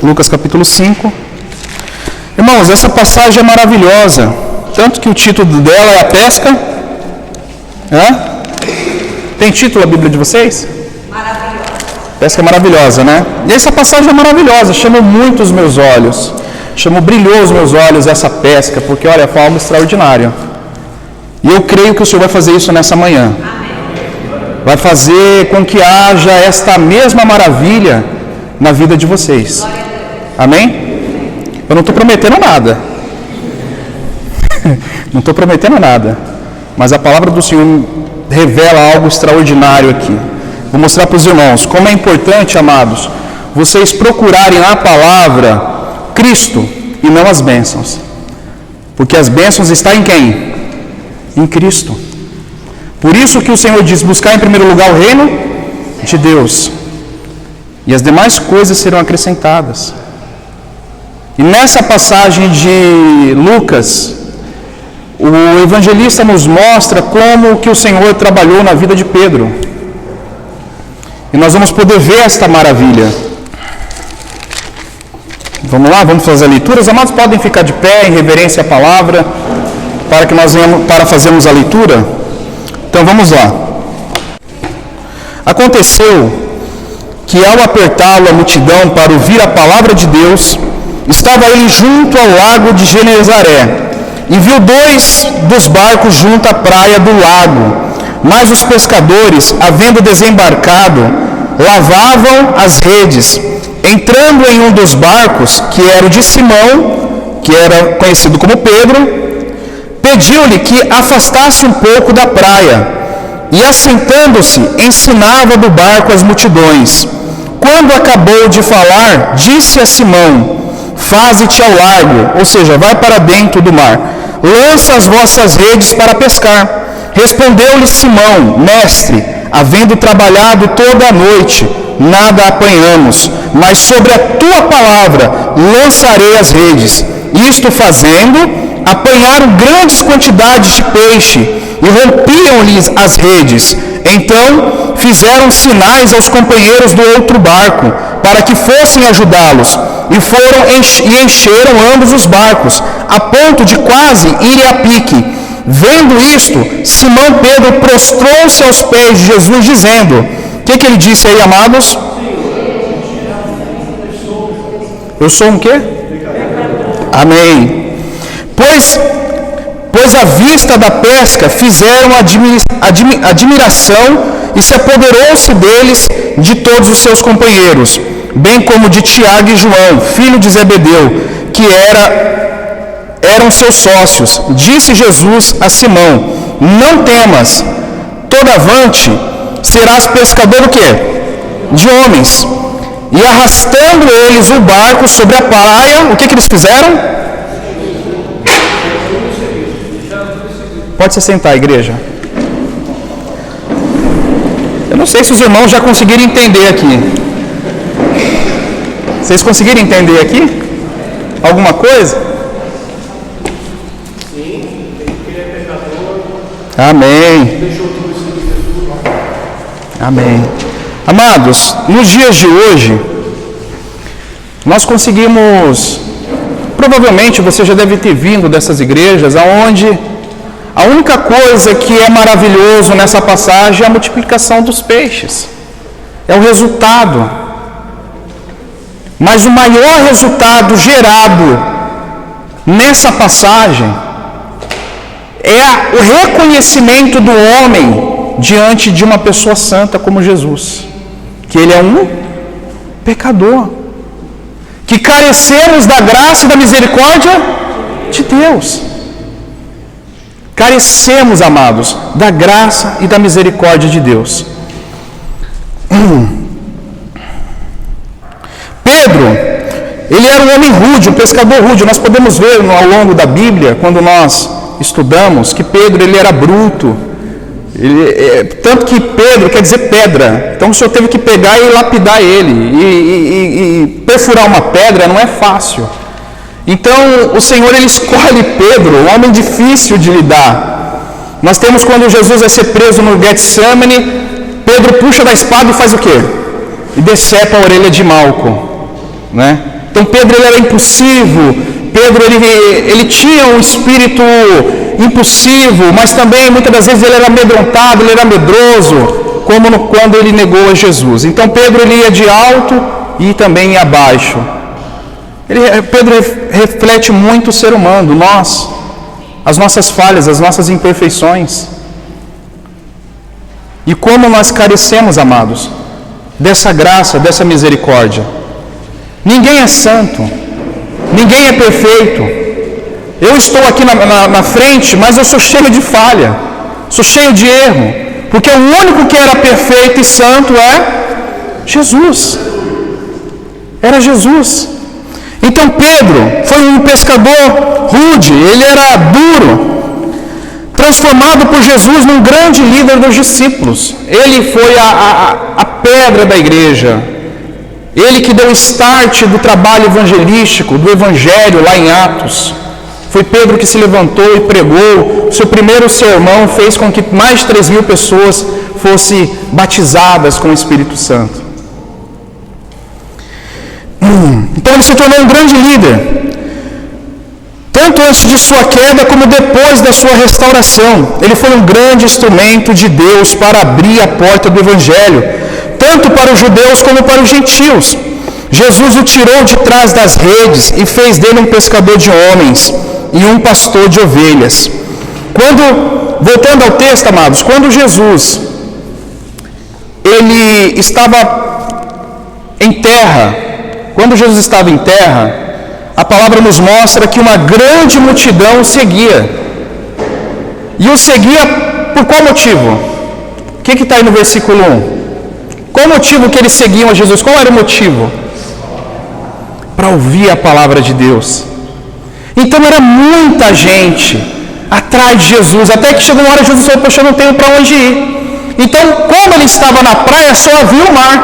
Lucas capítulo 5. Irmãos, essa passagem é maravilhosa, tanto que o título dela é a pesca. Tem título a Bíblia de vocês? Maravilhosa. Pesca maravilhosa, né? E essa passagem é maravilhosa, chamou muito os meus olhos, brilhou os meus olhos essa pesca, porque olha, foi algo extraordinário. E eu creio que o Senhor vai fazer isso nessa manhã. Vai fazer com que haja esta mesma maravilha na vida de vocês. Amém? Eu não estou prometendo nada. Não estou prometendo nada. Mas a palavra do Senhor revela algo extraordinário aqui. Vou mostrar para os irmãos como é importante, amados, vocês procurarem na palavra Cristo e não as bênçãos. Porque as bênçãos estão em quem? Em Cristo. Por isso que o Senhor diz, buscar em primeiro lugar o reino de Deus. E as demais coisas serão acrescentadas. E nessa passagem de Lucas, o evangelista nos mostra como que o Senhor trabalhou na vida de Pedro. E nós vamos poder ver esta maravilha. Vamos lá, vamos fazer a leitura. Os amados podem ficar de pé em reverência à palavra para fazermos a leitura. Então vamos lá. Aconteceu que ao apertá-lo a multidão para ouvir a palavra de Deus, estava ele junto ao lago de Genezaré, e viu 2 dos barcos junto à praia do lago. Mas os pescadores, havendo desembarcado, lavavam as redes. Entrando em um dos barcos, que era o de Simão, que era conhecido como Pedro, pediu-lhe que afastasse um pouco da praia, e assentando-se, ensinava do barco as multidões. Quando acabou de falar, disse a Simão: faze-te ao largo, ou seja, vai para dentro do mar, lança as vossas redes para pescar. Respondeu-lhe Simão: mestre, havendo trabalhado toda a noite, nada apanhamos, mas sobre a tua palavra lançarei as redes. Isto fazendo, apanharam grandes quantidades de peixe e rompiam-lhes as redes. Então fizeram sinais aos companheiros do outro barco para que fossem ajudá-los, e encheram ambos os barcos, a ponto de quase irem a pique. Vendo isto, Simão Pedro prostrou-se aos pés de Jesus, dizendo: o que ele disse aí, amados? Eu sou um quê? Amém. Pois à vista da pesca fizeram admiração, e se apoderou-se deles de todos os seus companheiros, bem como de Tiago e João, filho de Zebedeu, que eram seus sócios. Disse Jesus a Simão: não temas, todavante serás pescador do quê? De homens. E arrastando eles o barco sobre a praia, o que eles fizeram? Pode se sentar, igreja. Eu não sei se os irmãos já conseguiram entender aqui. Vocês conseguiram entender aqui? Alguma coisa? Sim, ele é pecador. Amém. Deixou tudo isso de Jesus. Amém. Amados, nos dias de hoje, nós conseguimos, provavelmente você já deve ter vindo dessas igrejas, onde a única coisa que é maravilhoso nessa passagem é a multiplicação dos peixes. É o resultado. Mas o maior resultado gerado nessa passagem é o reconhecimento do homem diante de uma pessoa santa como Jesus. Que ele é um pecador. Que carecemos da graça e da misericórdia de Deus. Carecemos, amados, da graça e da misericórdia de Deus. Pedro, ele era um homem rude, um pescador rude. Nós podemos ver ao longo da Bíblia, quando nós estudamos, que Pedro ele era bruto. Tanto que Pedro quer dizer pedra. Então o Senhor teve que pegar e lapidar ele. E perfurar uma pedra não é fácil. Então o Senhor ele escolhe Pedro, um homem difícil de lidar. Nós temos quando Jesus vai ser preso no Getsemane, Pedro puxa da espada e faz o quê? E decepa a orelha de Malco. né? Então Pedro ele era impulsivo, Pedro ele tinha um espírito impulsivo, mas também muitas das vezes ele era amedrontado, ele era medroso, como quando ele negou a Jesus. Então Pedro ele ia de alto e também ia abaixo. Pedro reflete muito o ser humano, nós, as nossas falhas, as nossas imperfeições. E como nós carecemos, amados, dessa graça, dessa misericórdia. Ninguém é santo, ninguém é perfeito. Eu estou aqui na frente, mas eu sou cheio de falha, sou cheio de erro, porque o único que era perfeito e santo é Jesus. Era Jesus. Então Pedro foi um pescador rude, ele era duro, transformado por Jesus num grande líder dos discípulos. Ele foi a pedra da igreja. Ele que deu o start do trabalho evangelístico, do evangelho lá em Atos. Foi Pedro que se levantou e pregou. O seu primeiro sermão fez com que mais de 3.000 pessoas fossem batizadas com o Espírito Santo. Então ele se tornou um grande líder, tanto antes de sua queda como depois da sua restauração. Ele foi um grande instrumento de Deus para abrir a porta do Evangelho, tanto para os judeus como para os gentios. Jesus o tirou de trás das redes e fez dele um pescador de homens e um pastor de ovelhas. Voltando ao texto, amados, quando Jesus ele estava em terra, quando Jesus estava em terra, a palavra nos mostra que uma grande multidão o seguia. E o seguia por qual motivo? O que está aí no versículo 1? Qual o motivo que eles seguiam a Jesus? Qual era o motivo? Para ouvir a palavra de Deus. Então era muita gente atrás de Jesus, até que chegou uma hora Jesus falou: poxa, eu não tenho para onde ir. Então, como ele estava na praia, só havia o mar.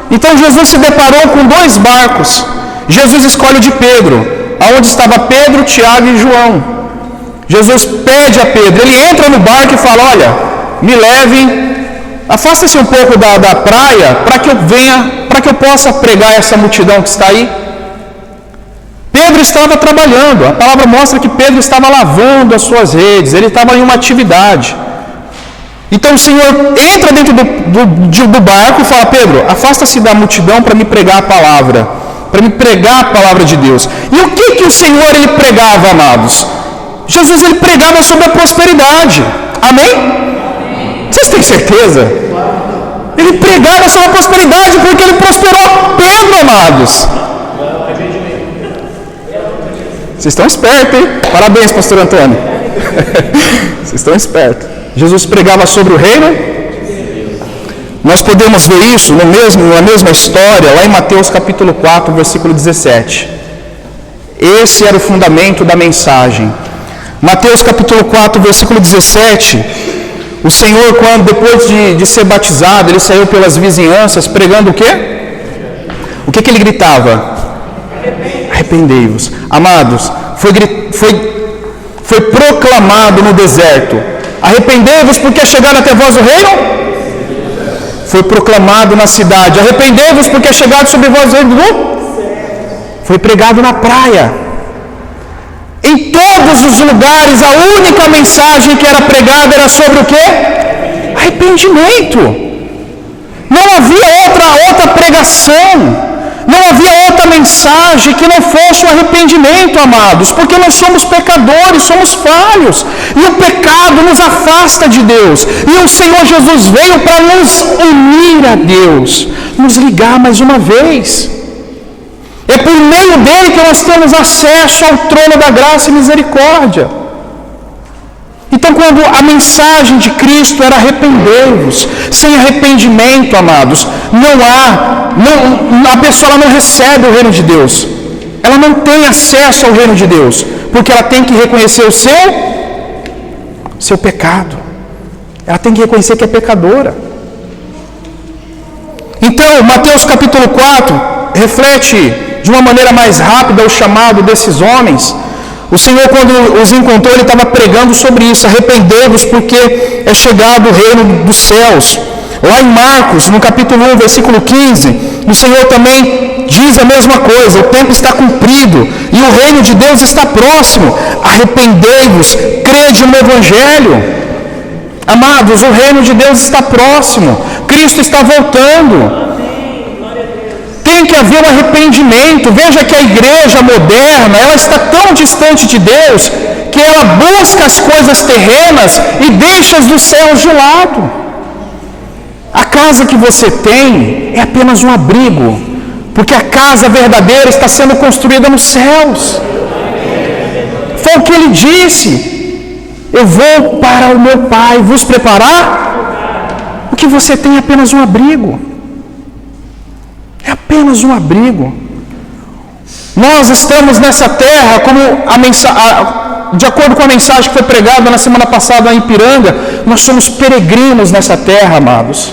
Então Jesus se deparou com 2 barcos. Jesus escolhe de Pedro, aonde estava Pedro, Tiago e João. Jesus pede a Pedro, ele entra no barco e fala: olha, me leve, afasta-se um pouco da praia, para que eu venha, para que eu possa pregar essa multidão que está aí. Pedro estava trabalhando, a palavra mostra que Pedro estava lavando as suas redes, ele estava em uma atividade. Então o Senhor entra dentro do barco e fala: Pedro, afasta-se da multidão para me pregar a palavra, para me pregar a palavra de Deus. E o que o Senhor ele pregava, amados? Jesus ele pregava sobre a prosperidade. Amém? Vocês têm certeza? Ele pregava sobre a prosperidade porque ele prosperou Pedro, amados. Vocês estão espertos, hein? Parabéns, pastor Antônio. Vocês estão espertos. Jesus pregava sobre o reino. Nós podemos ver isso na mesma história, lá em Mateus capítulo 4, versículo 17. Esse era o fundamento da mensagem. Mateus capítulo 4, versículo 17. O Senhor, quando depois de ser batizado, ele saiu pelas vizinhanças pregando o quê? O que ele gritava? Arrependei-vos. Amados, foi proclamado no deserto: arrependei-vos porque é chegado até vós o reino. Foi proclamado na cidade: arrependei-vos porque é chegado sobre vós o reino. Foi pregado na praia. Em todos os lugares, a única mensagem que era pregada era sobre o quê? Arrependimento. Não havia outra pregação. Não havia outra mensagem que não fosse o arrependimento, amados, porque nós somos pecadores, somos falhos, e o pecado nos afasta de Deus, e o Senhor Jesus veio para nos unir a Deus, nos ligar mais uma vez. É por meio dele que nós temos acesso ao trono da graça e misericórdia. Então, quando a mensagem de Cristo era arrependei-vos, sem arrependimento, amados, a pessoa não recebe o reino de Deus. Ela não tem acesso ao reino de Deus, porque ela tem que reconhecer o seu pecado. Ela tem que reconhecer que é pecadora. Então, Mateus capítulo 4 reflete de uma maneira mais rápida o chamado desses homens. O Senhor, quando os encontrou, ele estava pregando sobre isso: arrependei-vos porque é chegado o reino dos céus. Lá em Marcos, no capítulo 1, versículo 15, o Senhor também diz a mesma coisa: o tempo está cumprido e o reino de Deus está próximo. Arrependei-vos, crede no Evangelho. Amados, o reino de Deus está próximo. Cristo está voltando. Tem que haver um arrependimento. Veja que a igreja moderna, ela está tão distante de Deus, que ela busca as coisas terrenas e deixa as dos céus de lado. A casa que você tem é apenas um abrigo, porque a casa verdadeira está sendo construída nos céus. Foi o que ele disse: eu vou para o meu Pai vos preparar. O que você tem é apenas um abrigo. É apenas um abrigo. Nós estamos nessa terra, como de acordo com a mensagem que foi pregada na semana passada em Ipiranga, nós somos peregrinos nessa terra, amados.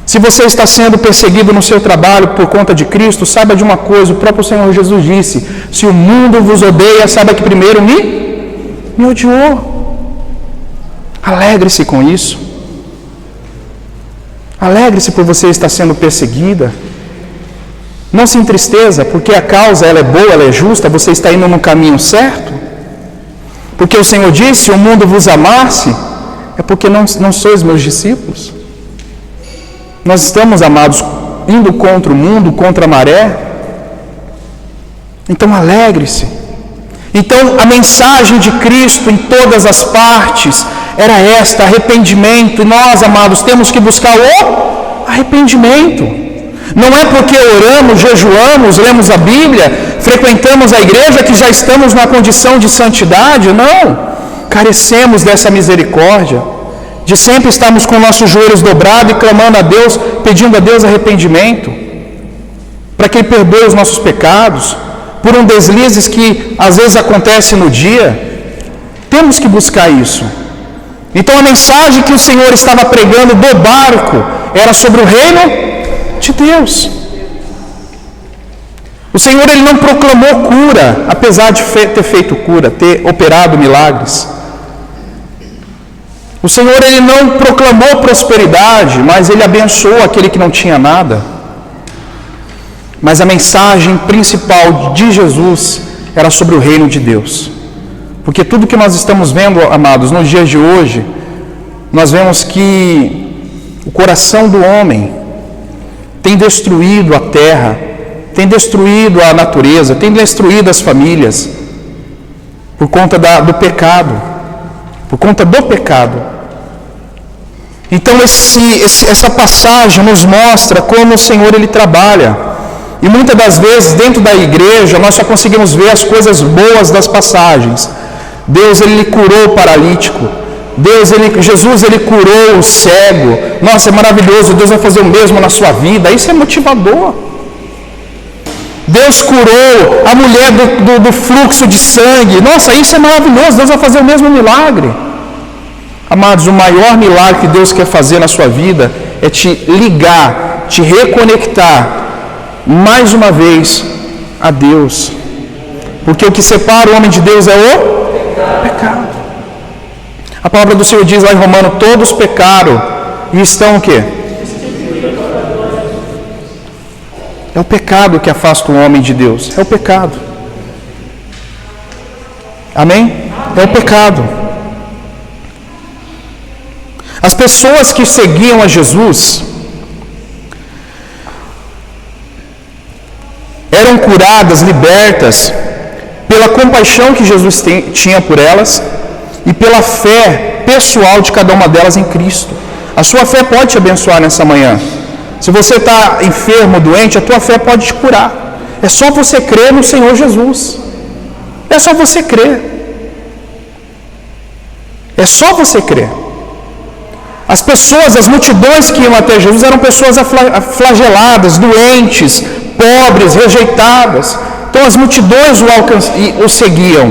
Se você está sendo perseguido no seu trabalho por conta de Cristo, saiba de uma coisa: o próprio Senhor Jesus disse: se o mundo vos odeia, saiba que primeiro me odiou. Alegre-se com isso. Alegre-se por você estar sendo perseguida. Não se entristeça, porque a causa ela é boa, ela é justa, você está indo no caminho certo. Porque o Senhor disse: se o mundo vos amasse, é porque não sois meus discípulos. Nós estamos, amados, indo contra o mundo, contra a maré. Então alegre-se. Então a mensagem de Cristo em todas as partes era esta: arrependimento. E nós, amados, temos que buscar o arrependimento. Não é porque oramos, jejuamos, lemos a Bíblia, frequentamos a igreja que já estamos na condição de santidade. Não. Carecemos dessa misericórdia, de sempre estarmos com nossos joelhos dobrados e clamando a Deus, pedindo a Deus arrependimento, para que Ele perdoe os nossos pecados, por um deslizes que às vezes acontece no dia. Temos que buscar isso. Então a mensagem que o Senhor estava pregando do barco era sobre o reino de Deus. O Senhor ele não proclamou cura, apesar de ter feito cura, ter operado milagres. O Senhor ele não proclamou prosperidade, mas ele abençoou aquele que não tinha nada. Mas a mensagem principal de Jesus era sobre o reino de Deus. Porque tudo que nós estamos vendo, amados, nos dias de hoje, nós vemos que o coração do homem tem destruído a terra, tem destruído a natureza, tem destruído as famílias, por conta do pecado, por conta do pecado. Então essa passagem nos mostra como o Senhor ele trabalha. E muitas das vezes dentro da igreja nós só conseguimos ver as coisas boas das passagens. Deus ele curou o paralítico. Jesus ele curou o cego. Nossa, é maravilhoso, Deus vai fazer o mesmo na sua vida. Isso é motivador. Deus curou a mulher do fluxo de sangue. Nossa, isso é maravilhoso, Deus vai fazer o mesmo milagre. Amados, o maior milagre que Deus quer fazer na sua vida é te ligar, te reconectar mais uma vez a Deus. Porque o que separa o homem de Deus é o pecado. A palavra do Senhor diz lá em Romanos: todos pecaram e estão o quê? É o pecado que afasta o homem de Deus. É o pecado. Amém? É o pecado. As pessoas que seguiam a Jesus eram curadas, libertas pela compaixão que Jesus tinha por elas e pela fé pessoal de cada uma delas em Cristo. A sua fé pode te abençoar nessa manhã. Se você está enfermo, doente, a tua fé pode te curar. É só você crer no Senhor Jesus. É só você crer. É só você crer. As pessoas, as multidões que iam até Jesus eram pessoas flageladas, doentes, pobres, rejeitadas. Então as multidões o seguiam.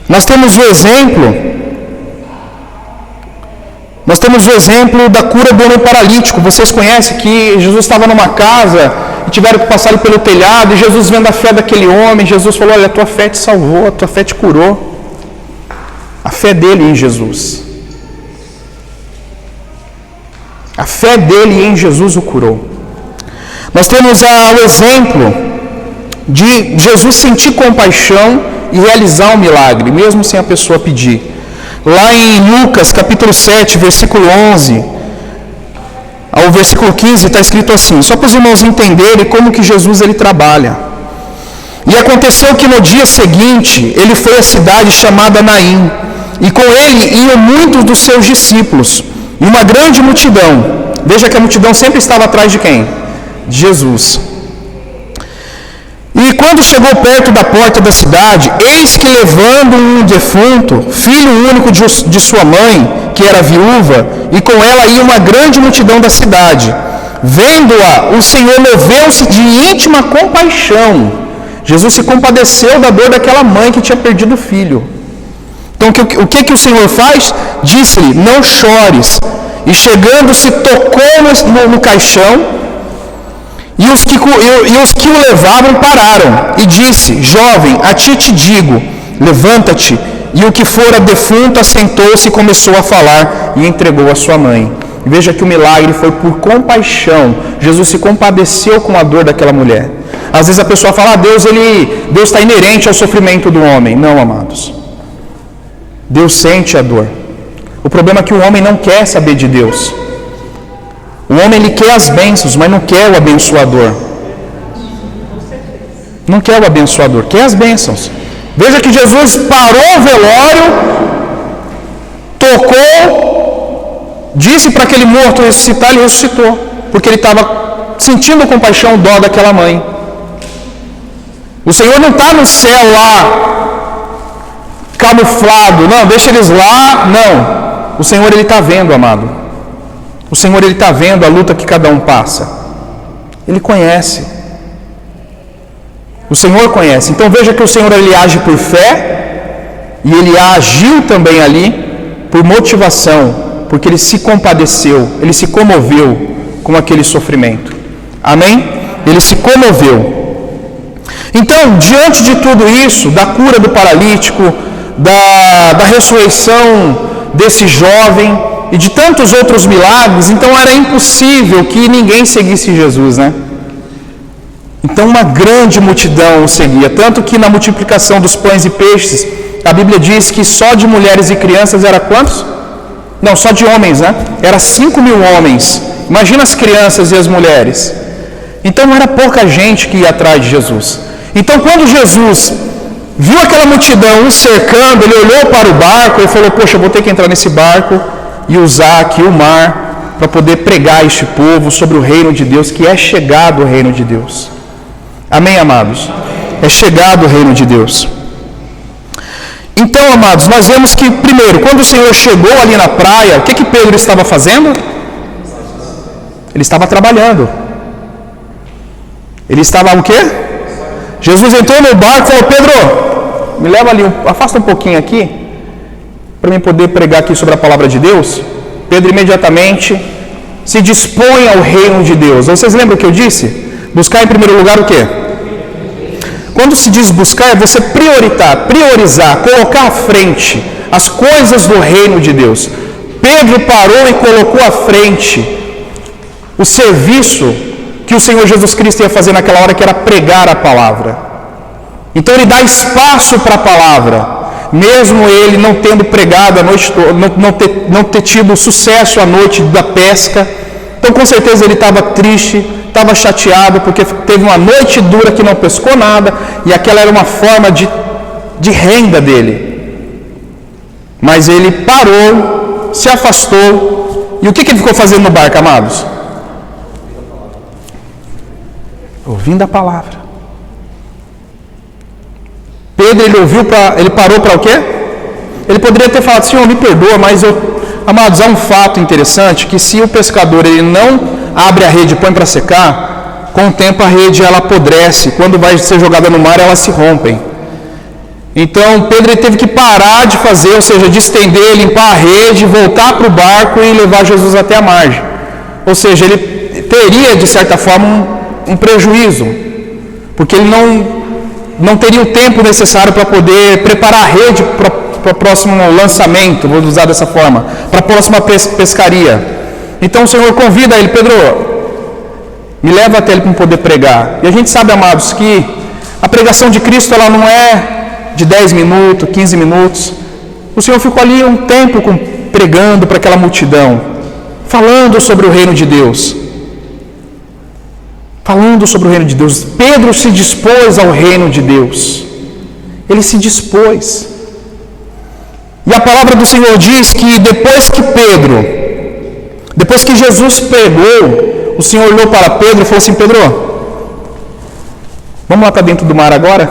Nós temos o exemplo da cura do homem paralítico. Vocês conhecem que Jesus estava numa casa e tiveram que passar pelo telhado, e Jesus, vendo a fé daquele homem, Jesus falou: olha, a tua fé te salvou, a tua fé te curou. A fé dele em Jesus. A fé dele em Jesus o curou. Nós temos o exemplo de Jesus sentir compaixão e realizar um milagre, mesmo sem a pessoa pedir. Lá em Lucas, capítulo 7, versículo 11, ao versículo 15, está escrito assim, só para os irmãos entenderem como que Jesus ele trabalha. E aconteceu que no dia seguinte, ele foi à cidade chamada Naim, e com ele iam muitos dos seus discípulos, e uma grande multidão. Veja que a multidão sempre estava atrás de quem? De Jesus. E quando chegou perto da porta da cidade, eis que levando um defunto, filho único de sua mãe, que era viúva, e com ela ia uma grande multidão da cidade. Vendo-a, o Senhor moveu-se de íntima compaixão. Jesus se compadeceu da dor daquela mãe que tinha perdido o filho. Então o que o Senhor faz? Disse-lhe, não chores. E chegando-se, tocou no caixão, e os que o levavam pararam, e disse, jovem, a ti te digo, levanta-te. E o que fora defunto assentou-se e começou a falar, e entregou a sua mãe. Veja que o milagre foi por compaixão. Jesus se compadeceu com a dor daquela mulher. Às vezes a pessoa fala, Deus está inerente ao sofrimento do homem. Não, amados. Deus sente a dor. O problema é que o homem não quer saber de Deus. O homem ele quer as bênçãos, mas não quer o abençoador. Não quer o abençoador, quer as bênçãos. Veja que Jesus parou o velório, tocou, disse para aquele morto ressuscitar, ele ressuscitou, porque ele estava sentindo compaixão, dó daquela mãe. O Senhor não está no céu lá, camuflado, não, deixa eles lá, não. O Senhor ele está vendo, amado. O Senhor ele está vendo a luta que cada um passa. Ele conhece. O Senhor conhece. Então veja que o Senhor ele age por fé e ele agiu também ali por motivação, porque ele se compadeceu, ele se comoveu com aquele sofrimento. Amém? Ele se comoveu. Então, diante de tudo isso, da cura do paralítico, da ressurreição desse jovem e de tantos outros milagres, então era impossível que ninguém seguisse Jesus, né? Então uma grande multidão o seguia, tanto que na multiplicação dos pães e peixes, a Bíblia diz que só de mulheres e crianças era quantos? Não, só de homens, né? Era 5.000 homens. Imagina as crianças e as mulheres. Então não era pouca gente que ia atrás de Jesus. Então quando Jesus viu aquela multidão o cercando, ele olhou para o barco e falou, poxa, eu vou ter que entrar nesse barco e usar aqui o mar para poder pregar a este povo sobre o reino de Deus, que é chegado o reino de Deus. Amém, amados? É chegado o reino de Deus. Então, amados, nós vemos que, primeiro, quando o Senhor chegou ali na praia, o que Pedro estava fazendo? Ele estava trabalhando. Ele estava o quê? Jesus entrou no barco e falou, Pedro, me leva ali, afasta um pouquinho aqui, para mim poder pregar aqui sobre a palavra de Deus. Pedro imediatamente se dispõe ao reino de Deus. Vocês lembram o que eu disse? Buscar em primeiro lugar o quê? Quando se diz buscar, é você priorizar, colocar à frente as coisas do reino de Deus. Pedro parou e colocou à frente o serviço que o Senhor Jesus Cristo ia fazer naquela hora, que era pregar a palavra. Então ele dá espaço para a palavra, mesmo ele não tendo pregado a noite toda, não ter tido sucesso à noite da pesca. Então com certeza ele estava triste, estava chateado, porque teve uma noite dura que não pescou nada, e aquela era uma forma de renda dele. Mas ele parou, se afastou, e o que ele ficou fazendo no barco, amados? Ouvindo a palavra. Pedro, ele parou para o quê? Ele poderia ter falado, Senhor, me perdoa, mas amados, há um fato interessante, que se o pescador ele não abre a rede e põe para secar, com o tempo a rede ela apodrece, quando vai ser jogada no mar elas se rompem. Então Pedro ele teve que parar de fazer, ou seja, de estender, limpar a rede, voltar para o barco e levar Jesus até a margem. Ou seja, ele teria de certa forma um prejuízo, porque ele não teria o tempo necessário para poder preparar a rede para o próximo lançamento, vou usar dessa forma, para a próxima pescaria. Então o Senhor convida ele: Pedro, me leva até ele para poder pregar. E a gente sabe, amados, que a pregação de Cristo ela não é de 10 minutos, 15 minutos. O Senhor ficou ali um tempo pregando para aquela multidão, falando sobre o reino de Deus. Falando sobre o reino de Deus. Pedro se dispôs ao reino de Deus. Ele se dispôs. E a palavra do Senhor diz que depois que Jesus pregou, o Senhor olhou para Pedro e falou assim: Pedro, vamos lá para dentro do mar agora?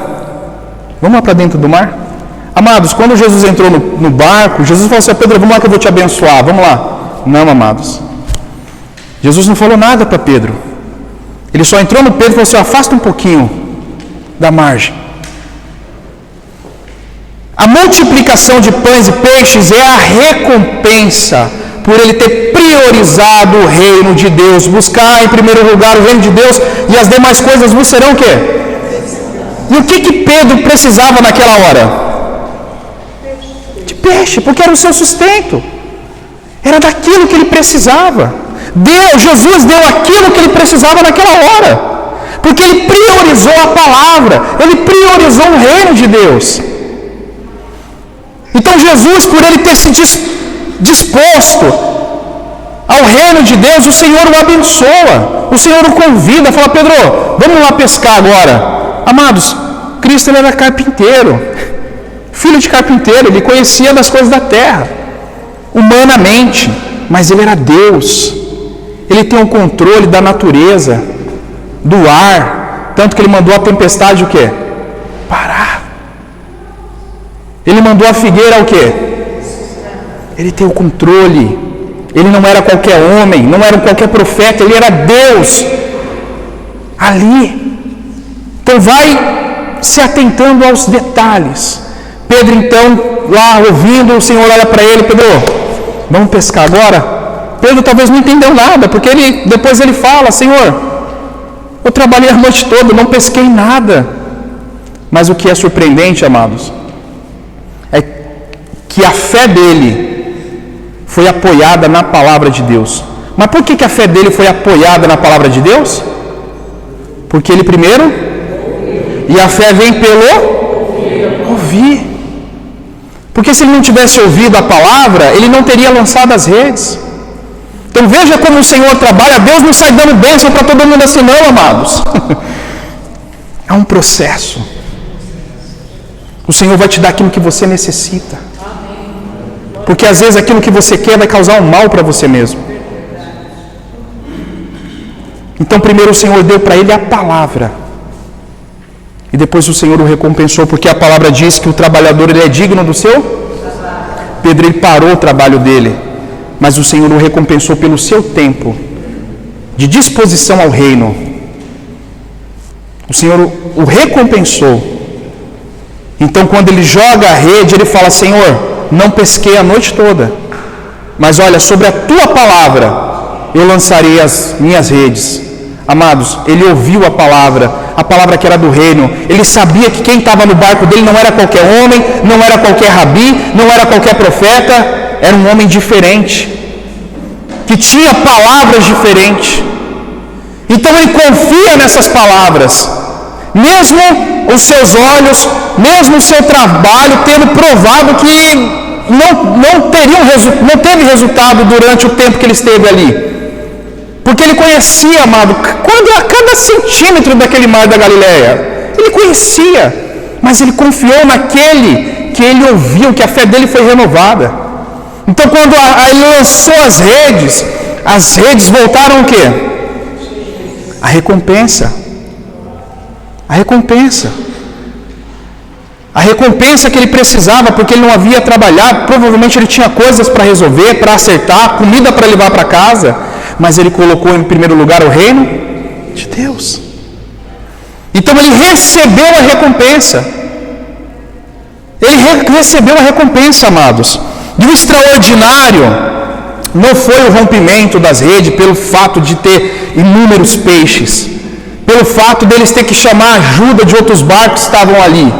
Vamos lá para dentro do mar? Amados, quando Jesus entrou no barco, Jesus falou assim: Pedro, vamos lá que eu vou te abençoar, vamos lá. Não, amados. Jesus não falou nada para Pedro. Ele só entrou no Pedro e falou assim: afasta um pouquinho da margem. A multiplicação de pães e peixes é a recompensa por ele ter priorizado o reino de Deus, buscar em primeiro lugar o reino de Deus, e as demais coisas vos serão o quê? E o que Pedro precisava naquela hora? De peixe, porque era o seu sustento. Era daquilo que ele precisava. Jesus deu aquilo que ele precisava naquela hora, porque ele priorizou a palavra, ele priorizou o reino de Deus. Então Jesus, por ele ter se disposto ao reino de Deus, o Senhor o abençoa, o Senhor o convida, fala: Pedro, vamos lá pescar agora. Amados, Cristo ele era carpinteiro, filho de carpinteiro, ele conhecia das coisas da terra, humanamente, mas ele era Deus. Ele tem o controle da natureza, do ar, tanto que ele mandou a tempestade o quê? Parar. Ele mandou a figueira o quê? Ele tem o controle. Ele não era qualquer homem, não era qualquer profeta, ele era Deus ali. Então vai se atentando aos detalhes. Pedro então, lá ouvindo, o Senhor olha para ele: Pedro, vamos pescar agora? Pedro talvez não entendeu nada, porque depois ele fala: Senhor, eu trabalhei a noite toda, não pesquei nada. Mas o que é surpreendente, amados, é que a fé dele foi apoiada na palavra de Deus. Mas por que a fé dele foi apoiada na palavra de Deus? Porque ele primeiro, e a fé vem pelo ouvir. Porque se ele não tivesse ouvido a palavra, ele não teria lançado as redes. Então veja como o Senhor trabalha. Deus não sai dando bênção para todo mundo assim não, amados. É um processo. O Senhor vai te dar aquilo que você necessita. Porque às vezes aquilo que você quer vai causar um mal para você mesmo. Então primeiro o Senhor deu para ele a palavra. E depois o Senhor o recompensou, porque a palavra diz que o trabalhador ele é digno do seu. Pedro ele parou o trabalho dele, mas o Senhor o recompensou pelo seu tempo de disposição ao reino. O Senhor o recompensou. Então quando ele joga a rede, ele fala: Senhor, não pesquei a noite toda, mas olha, sobre a tua palavra eu lançarei as minhas redes. Amados, ele ouviu a palavra que era do reino. Ele sabia que quem estava no barco dele não era qualquer homem, não era qualquer rabi, não era qualquer profeta, era um homem diferente, que tinha palavras diferentes. Então ele confia nessas palavras, mesmo os seus olhos, mesmo o seu trabalho tendo provado que não teve resultado durante o tempo que ele esteve ali. Porque ele conhecia, amado, cada centímetro daquele mar da Galileia. Ele conhecia, mas ele confiou naquele que ele ouviu, que a fé dele foi renovada. Então quando ele lançou as redes voltaram o quê? A recompensa. A recompensa. A recompensa que ele precisava, porque ele não havia trabalhado, provavelmente ele tinha coisas para resolver, para acertar, comida para levar para casa, mas ele colocou em primeiro lugar o reino de Deus. Então ele recebeu a recompensa. Ele recebeu a recompensa, amados. E o extraordinário não foi o rompimento das redes pelo fato de ter inúmeros peixes, pelo fato deles ter que chamar a ajuda de outros barcos que estavam ali.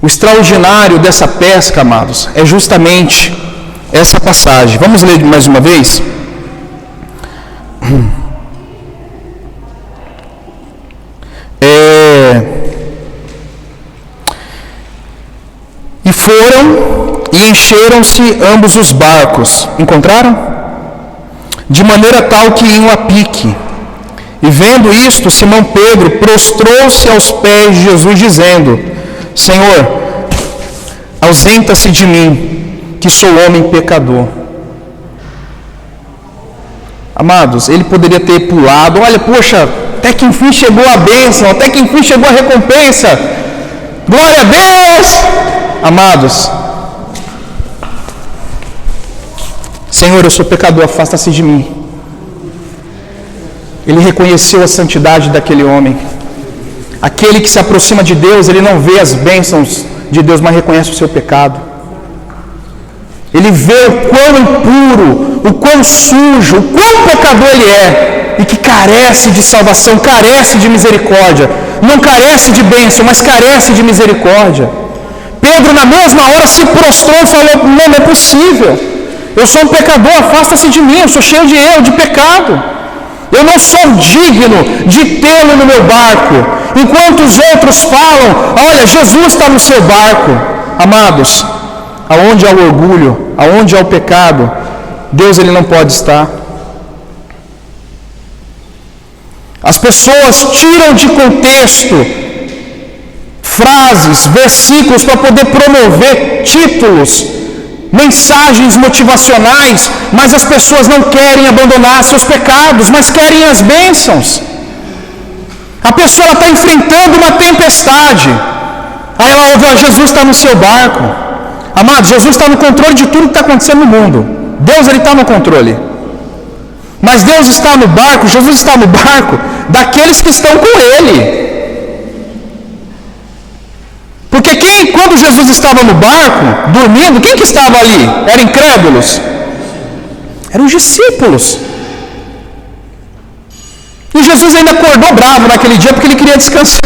O extraordinário dessa pesca, amados, é justamente essa passagem. Vamos ler mais uma vez? E foram e encheram-se ambos os barcos. Encontraram? De maneira tal que iam a pique. E vendo isto, Simão Pedro prostrou-se aos pés de Jesus, dizendo: Senhor, ausenta-se de mim, que sou homem pecador. Amados, ele poderia ter pulado: olha, poxa, até que enfim chegou a bênção, até que enfim chegou a recompensa. Glória a Deus! Amados, Senhor, eu sou pecador, afasta-se de mim. Ele reconheceu a santidade daquele homem. Aquele que se aproxima de Deus, ele não vê as bênçãos de Deus, mas reconhece o seu pecado. Ele vê o quão impuro, o quão sujo, o quão pecador ele é, e que carece de salvação, carece de misericórdia. Não carece de bênção, mas carece de misericórdia. Pedro, na mesma hora, se prostrou e falou: não é possível, eu sou um pecador, afasta-se de mim, eu sou cheio de erro, de pecado. Eu não sou digno de tê-lo no meu barco. Enquanto os outros falam: olha, Jesus está no seu barco. Amados, aonde há o orgulho, aonde há o pecado, Deus ele não pode estar. As pessoas tiram de contexto frases, versículos para poder promover títulos, mensagens motivacionais, mas as pessoas não querem abandonar seus pecados, mas querem as bênçãos. A pessoa está enfrentando uma tempestade, aí ela ouve: Jesus está no seu barco. Amado, Jesus está no controle de tudo que está acontecendo no mundo. Deus ele está no controle. Mas Deus está no barco, Jesus está no barco daqueles que estão com Ele. Porque quando Jesus estava no barco, dormindo, quem que estava ali? Eram incrédulos? Eram os discípulos. E Jesus ainda acordou bravo naquele dia porque ele queria descansar.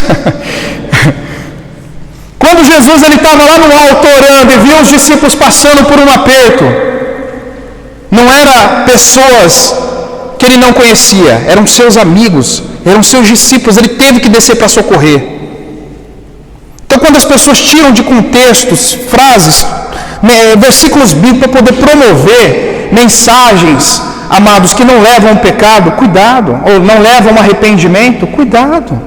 Quando Jesus ele estava lá no alto orando e viu os discípulos passando por um aperto, não eram pessoas que ele não conhecia, eram seus amigos, eram seus discípulos, ele teve que descer para socorrer. Então, quando as pessoas tiram de contextos, frases, versículos bíblicos para poder promover mensagens, amados, que não levam ao pecado, cuidado, ou não levam ao arrependimento, cuidado.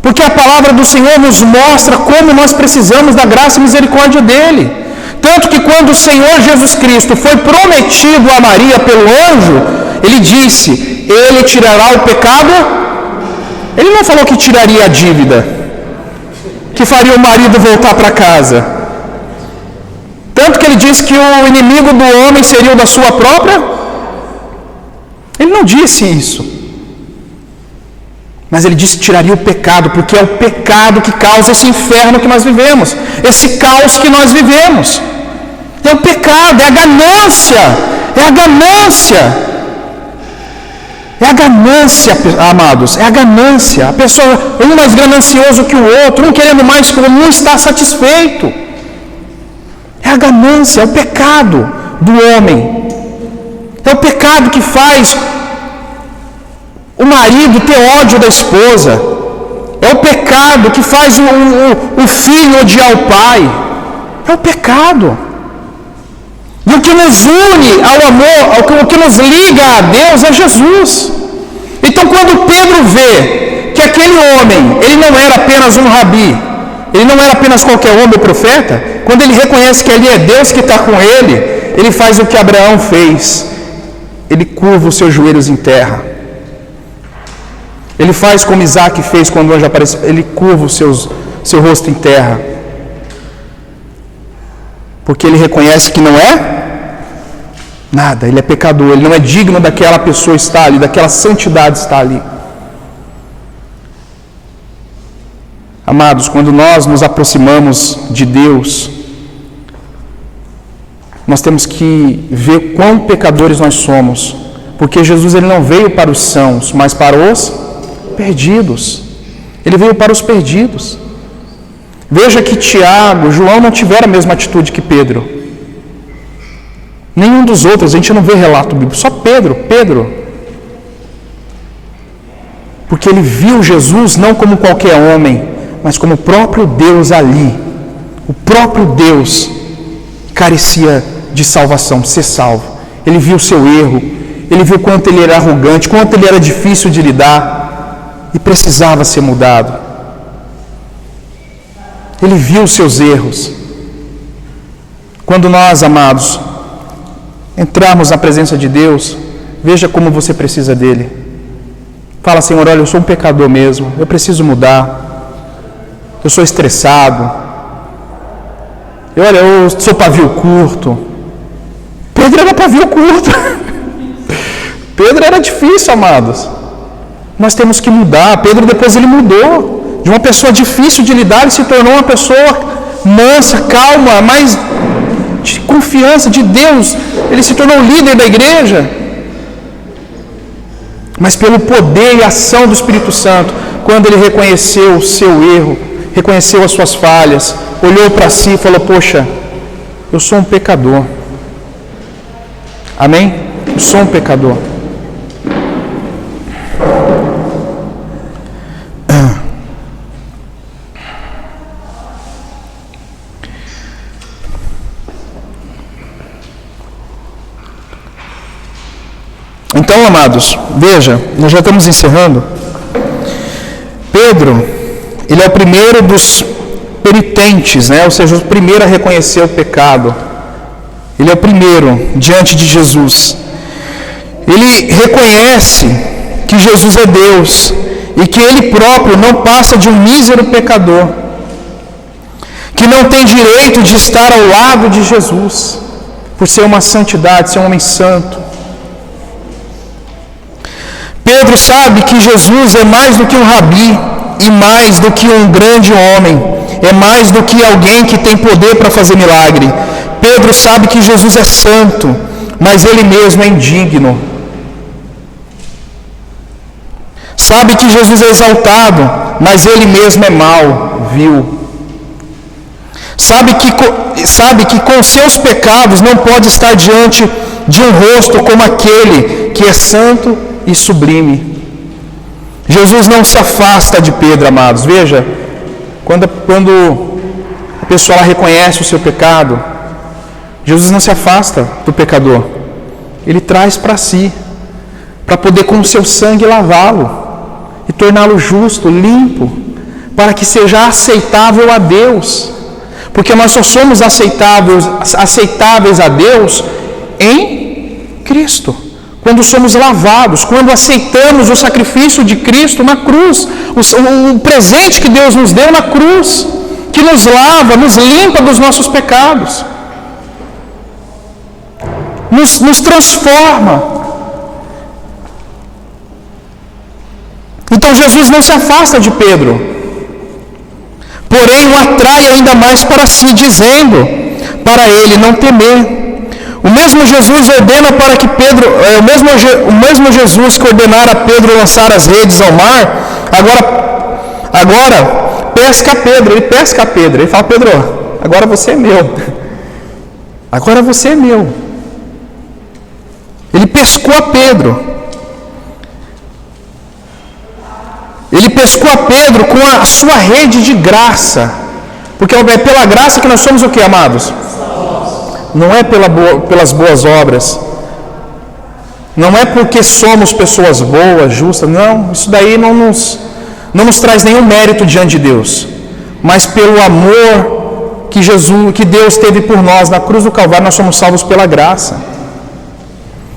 Porque a palavra do Senhor nos mostra como nós precisamos da graça e misericórdia dEle. Tanto que quando o Senhor Jesus Cristo foi prometido a Maria pelo anjo, Ele disse: Ele tirará o pecado. Ele não falou que tiraria a dívida, que faria o marido voltar para casa. Tanto que ele disse que o inimigo do homem seria o da sua própria. Ele não disse isso. Mas ele disse que tiraria o pecado, porque é o pecado que causa esse inferno que nós vivemos, esse caos que nós vivemos. É o pecado, é a ganância, é a ganância. É a ganância, amados, é a ganância. A pessoa, um mais ganancioso que o outro, um querendo mais que o outro, não está satisfeito. É a ganância, é o pecado do homem. É o pecado que faz o marido ter ódio da esposa. É o pecado que faz o filho odiar o pai. É o pecado. E o que nos une ao amor, o que nos liga a Deus é Jesus. Então, quando Pedro vê que aquele homem, ele não era apenas um rabi, ele não era apenas qualquer homem profeta, quando ele reconhece que ali é Deus que está com ele, ele faz o que Abraão fez. Ele curva os seus joelhos em terra. Ele faz como Isaac fez quando o anjo apareceu, ele curva o seu rosto em terra. Porque ele reconhece que não é nada, ele é pecador, ele não é digno daquela pessoa estar ali, daquela santidade estar ali. Amados, quando nós nos aproximamos de Deus, nós temos que ver quão pecadores nós somos, porque Jesus ele não veio para os sãos, mas para os perdidos. Ele veio para os perdidos. Veja que Tiago, João não tiveram a mesma atitude que Pedro. Nenhum dos outros, a gente não vê relato bíblico, só Pedro. Porque ele viu Jesus não como qualquer homem, mas como o próprio Deus ali. O próprio Deus carecia de salvação, de ser salvo. Ele viu o seu erro, ele viu quanto ele era arrogante, quanto ele era difícil de lidar e precisava ser mudado. Ele viu os seus erros. Quando nós, amados, entrarmos na presença de Deus, veja como você precisa dele. Fala, Senhor, olha, eu sou um pecador mesmo, eu preciso mudar, eu sou estressado, olha, eu sou pavio curto. Pedro era pavio curto. Pedro era difícil, amados. Nós temos que mudar. Pedro depois ele mudou. De uma pessoa difícil de lidar, ele se tornou uma pessoa mansa, calma, mais de confiança de Deus. Ele se tornou líder da igreja. Mas pelo poder e ação do Espírito Santo, quando ele reconheceu o seu erro, reconheceu as suas falhas, olhou para si e falou, poxa, eu sou um pecador. Amém? Eu sou um pecador. Então, amados, veja, nós já estamos encerrando. Pedro, ele é o primeiro dos penitentes, né? Ou seja, o primeiro a reconhecer o pecado. Ele é o primeiro diante de Jesus. Ele reconhece que Jesus é Deus e que ele próprio não passa de um mísero pecador, que não tem direito de estar ao lado de Jesus, por ser uma santidade, ser um homem santo. Pedro sabe que Jesus é mais do que um rabi e mais do que um grande homem, é mais do que alguém que tem poder para fazer milagre. Pedro sabe que Jesus é santo, mas ele mesmo é indigno. Sabe que Jesus é exaltado, mas ele mesmo é mau, vil. Sabe que com seus pecados não pode estar diante de um rosto como aquele que é santo e sublime. Jesus não se afasta de Pedro, amados. Veja, quando a pessoa reconhece o seu pecado, Jesus não se afasta do pecador. Ele traz para si, para poder com o seu sangue lavá-lo e torná-lo justo, limpo, para que seja aceitável a Deus. Porque nós só somos aceitáveis a Deus em Cristo. Quando somos lavados, quando aceitamos o sacrifício de Cristo na cruz, o presente que Deus nos deu na cruz, que nos lava, nos limpa dos nossos pecados, nos transforma. Então Jesus não se afasta de Pedro, porém o atrai ainda mais para si, dizendo para ele não temer. O mesmo Jesus ordena para que Pedro, o mesmo Jesus que ordenara a Pedro lançar as redes ao mar, agora pesca Pedro. Ele pesca Pedro. Ele fala, Pedro, agora você é meu. Agora você é meu. Ele pescou a Pedro. Ele pescou a Pedro com a sua rede de graça. Porque é pela graça que nós somos o que, amados? Não é pelas boas obras, não é porque somos pessoas boas, justas, não, isso daí não nos traz nenhum mérito diante de Deus, mas pelo amor que Deus teve por nós na cruz do Calvário, nós somos salvos pela graça.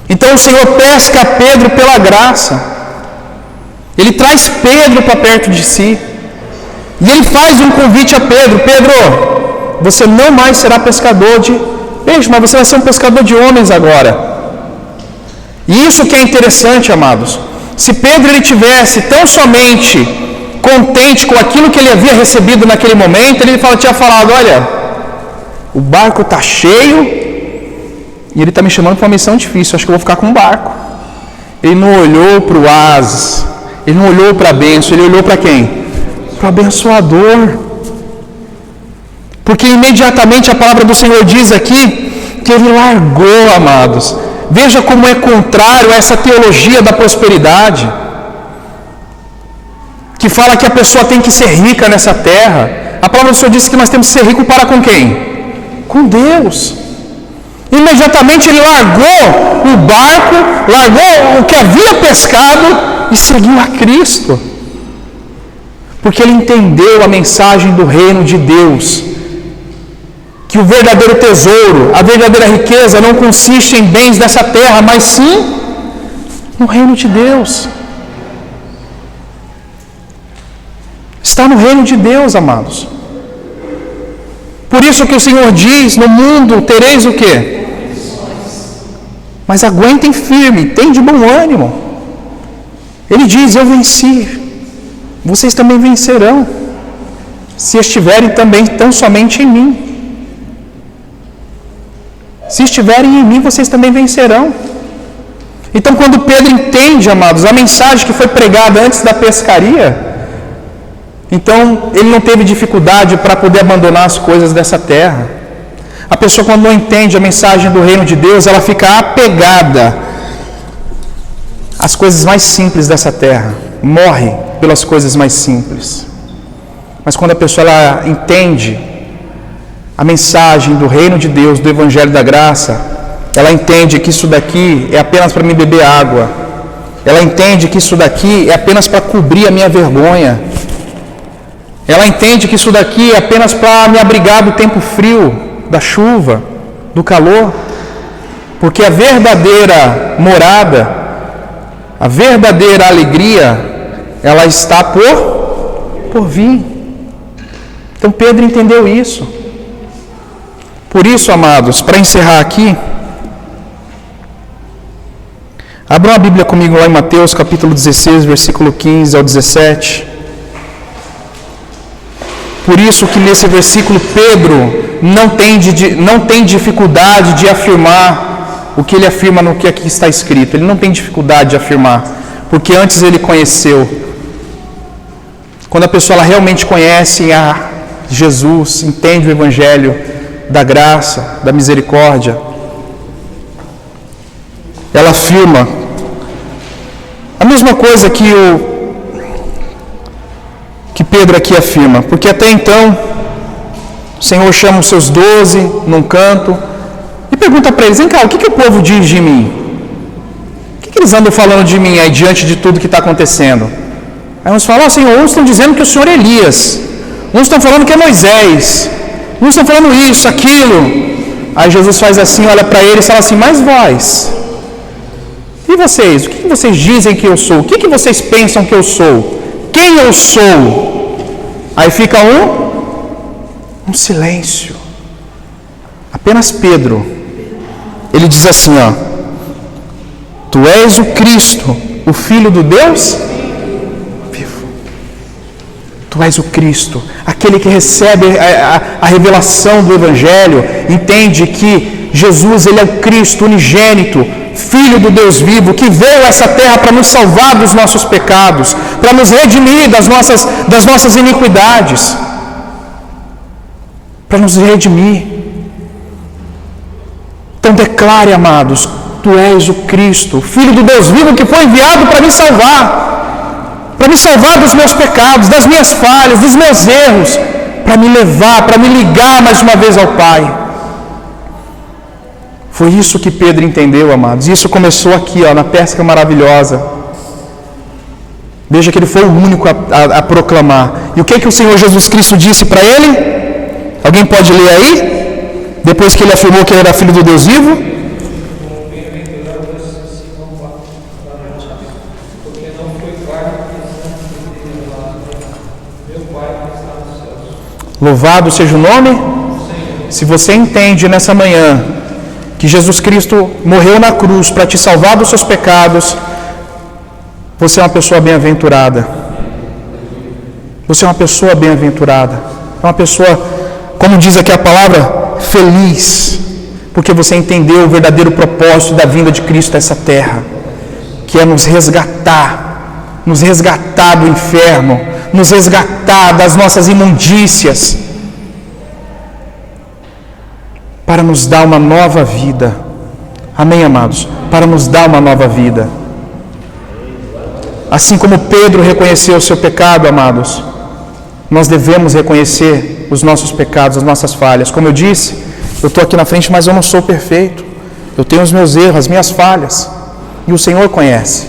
Então o Senhor pesca Pedro pela graça, Ele traz Pedro para perto de si, e Ele faz um convite a Pedro, Pedro, você não mais será pescador de peixe, mas você vai ser um pescador de homens agora. E isso que é interessante, amados. Se Pedro ele tivesse tão somente contente com aquilo que ele havia recebido naquele momento, ele tinha falado, olha, o barco está cheio e ele está me chamando para uma missão difícil, acho que eu vou ficar com o barco. Ele não olhou para o oásis, ele não olhou para a bênção, ele olhou para quem? Para o abençoador. Porque imediatamente a palavra do Senhor diz aqui que ele largou, amados. Veja como é contrário a essa teologia da prosperidade, que fala que a pessoa tem que ser rica nessa terra. A palavra do Senhor diz que nós temos que ser ricos para com quem? Com Deus. Imediatamente ele largou o barco, largou o que havia pescado e seguiu a Cristo. Porque ele entendeu a mensagem do reino de Deus. Que o verdadeiro tesouro, a verdadeira riqueza não consiste em bens dessa terra, mas sim no reino de Deus. Está no reino de Deus, amados. Por isso que o Senhor diz, no mundo tereis o quê? Mas aguentem firme, tem de bom ânimo. Ele diz, eu venci. Vocês também vencerão, se estiverem também tão somente em mim. Se estiverem em mim, vocês também vencerão. Então, quando Pedro entende, amados, a mensagem que foi pregada antes da pescaria, então ele não teve dificuldade para poder abandonar as coisas dessa terra. A pessoa, quando não entende a mensagem do reino de Deus, ela fica apegada às coisas mais simples dessa terra, morre pelas coisas mais simples. Mas quando a pessoa ela entende a mensagem do reino de Deus, do Evangelho da Graça, ela entende que isso daqui é apenas para me beber água. Ela entende que isso daqui é apenas para cobrir a minha vergonha. Ela entende que isso daqui é apenas para me abrigar do tempo frio, da chuva, do calor. Porque a verdadeira morada, a verdadeira alegria, ela está por vir. Então Pedro entendeu isso. Por isso, amados, para encerrar aqui, abram a Bíblia comigo lá em Mateus capítulo 16, versículo 15 ao 17. Por isso que nesse versículo Pedro não tem dificuldade de afirmar o que ele afirma no que aqui está escrito. Ele não tem dificuldade de afirmar, porque antes ele conheceu. Quando a pessoa ela realmente conhece a Jesus, entende o Evangelho da graça, da misericórdia, ela afirma a mesma coisa que Pedro aqui afirma, porque até então o Senhor chama os seus 12 num canto e pergunta para eles, vem cá, o que o povo diz de mim? O que eles andam falando de mim aí diante de tudo que está acontecendo? Aí uns falam, Senhor, uns estão dizendo que o Senhor é Elias, uns estão falando que é Moisés, uns estão falando isso, aquilo. Aí Jesus faz assim, olha para eles e fala assim, mas vós, e vocês? O que vocês dizem que eu sou? O que vocês pensam que eu sou? Quem eu sou? Aí fica um silêncio. Apenas Pedro. Ele diz assim, ó, tu és o Cristo, o Filho do Deus vivo. Tu és o Cristo, aquele que recebe a revelação do Evangelho, entende que Jesus, ele é o Cristo unigênito, Filho do Deus vivo, que veio a essa terra para nos salvar dos nossos pecados, para nos redimir das nossas iniquidades, para nos redimir. Então declare, amados, tu és o Cristo, Filho do Deus vivo, que foi enviado para me salvar dos meus pecados, das minhas falhas, dos meus erros, para me levar, para me ligar mais uma vez ao Pai. Foi isso que Pedro entendeu, amados. Isso começou aqui, ó, na pesca maravilhosa. Veja que ele foi o único a proclamar. E o que o Senhor Jesus Cristo disse para ele? Alguém pode ler aí? Depois que ele afirmou que ele era filho do Deus vivo? Louvado seja o nome. Se você entende nessa manhã que Jesus Cristo morreu na cruz para te salvar dos seus pecados, você é uma pessoa bem-aventurada. Você é uma pessoa bem-aventurada. É uma pessoa, como diz aqui a palavra, feliz, porque você entendeu o verdadeiro propósito da vinda de Cristo a essa terra, que é nos resgatar do inferno, nos resgatar das nossas imundícias. para nos dar uma nova vida. Amém, amados? Para nos dar uma nova vida. Assim como Pedro reconheceu o seu pecado, amados, nós devemos reconhecer os nossos pecados, as nossas falhas. Como eu disse, eu estou aqui na frente, mas eu não sou perfeito. Eu tenho os meus erros, as minhas falhas. E o Senhor conhece.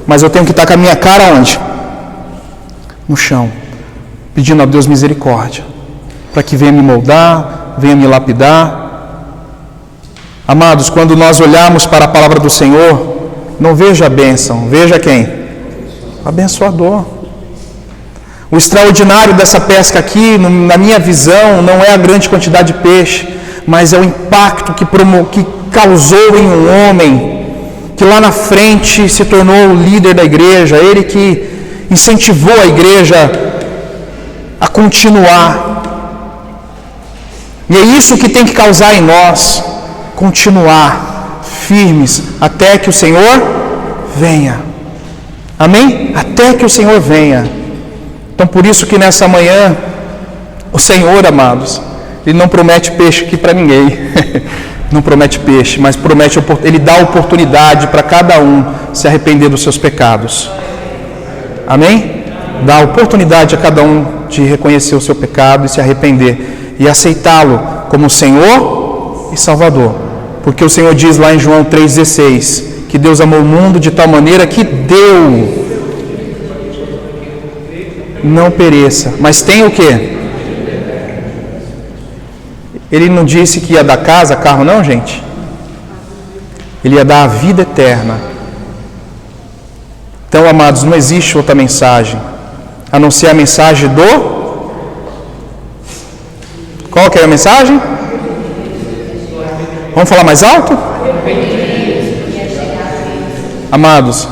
Mas eu tenho que estar com a minha cara onde? No chão. Pedindo a Deus misericórdia. Para que venha me moldar, venha me lapidar. Amados, quando nós olharmos para a palavra do Senhor, não veja a bênção, veja quem? Abençoador. O extraordinário dessa pesca aqui, na minha visão, não é a grande quantidade de peixe, mas é o impacto que causou em um homem, que lá na frente se tornou o líder da igreja, ele que incentivou a igreja a continuar. E é isso que tem que causar em nós, continuar firmes até que o Senhor venha. Amém? Até que o Senhor venha. Então por isso que nessa manhã, o Senhor, amados, Ele não promete peixe aqui para ninguém. Não promete peixe, mas Ele dá oportunidade para cada um se arrepender dos seus pecados. Amém? Dá oportunidade a cada um de reconhecer o seu pecado e se arrepender. E aceitá-lo como Senhor e Salvador. Porque o Senhor diz lá em João 3,16, que Deus amou o mundo de tal maneira que deu. Não pereça. Mas tem o quê? Ele não disse que ia dar casa, carro não, gente? Ele ia dar a vida eterna. Então, amados, não existe outra mensagem, a não ser a mensagem do... Qual que é a mensagem? Vamos falar mais alto? Amados,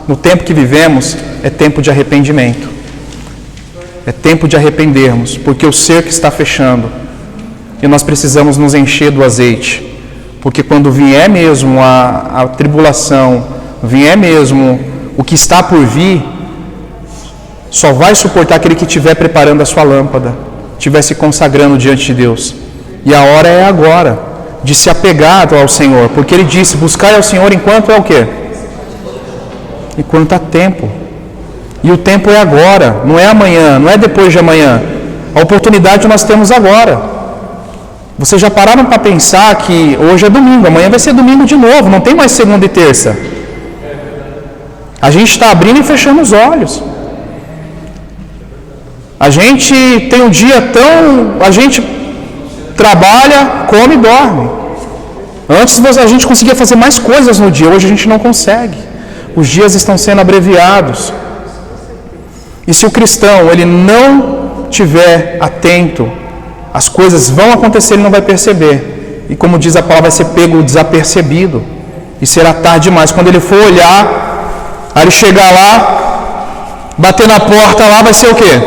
no tempo que vivemos, é tempo de arrependimento. É tempo de arrependermos, porque o cerco está fechando. E nós precisamos nos encher do azeite. Porque quando vier mesmo a tribulação, vier mesmo o que está por vir, só vai suportar aquele que estiver preparando a sua lâmpada, estiver se consagrando diante de Deus. E a hora é agora, de se apegar ao Senhor. Porque Ele disse, buscar ao Senhor enquanto é o quê? Enquanto há tempo. E o tempo é agora, não é amanhã, não é depois de amanhã. A oportunidade nós temos agora. Vocês já pararam para pensar que hoje é domingo, amanhã vai ser domingo de novo, não tem mais segunda e terça. A gente está abrindo e fechando os olhos. A gente tem um dia a gente trabalha, come e dorme. Antes a gente conseguia fazer mais coisas no dia, hoje a gente não consegue. Os dias estão sendo abreviados. E se o cristão ele não estiver atento, as coisas vão acontecer, ele não vai perceber. E como diz a palavra, vai ser pego desapercebido. E será tarde demais. Quando ele for olhar, aí ele chegar lá, bater na porta lá, vai ser o quê?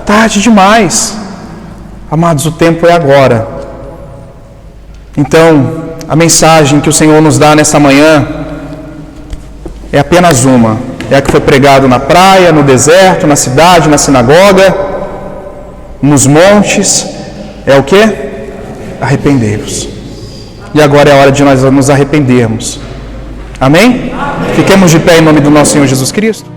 Tarde demais. Amados, o tempo é agora. Então, a mensagem que o Senhor nos dá nessa manhã é apenas uma. É a que foi pregado na praia, no deserto, na cidade, na sinagoga, nos montes. É o quê? Arrependei-vos. E agora é a hora de nós nos arrependermos. Amém? Fiquemos de pé em nome do nosso Senhor Jesus Cristo.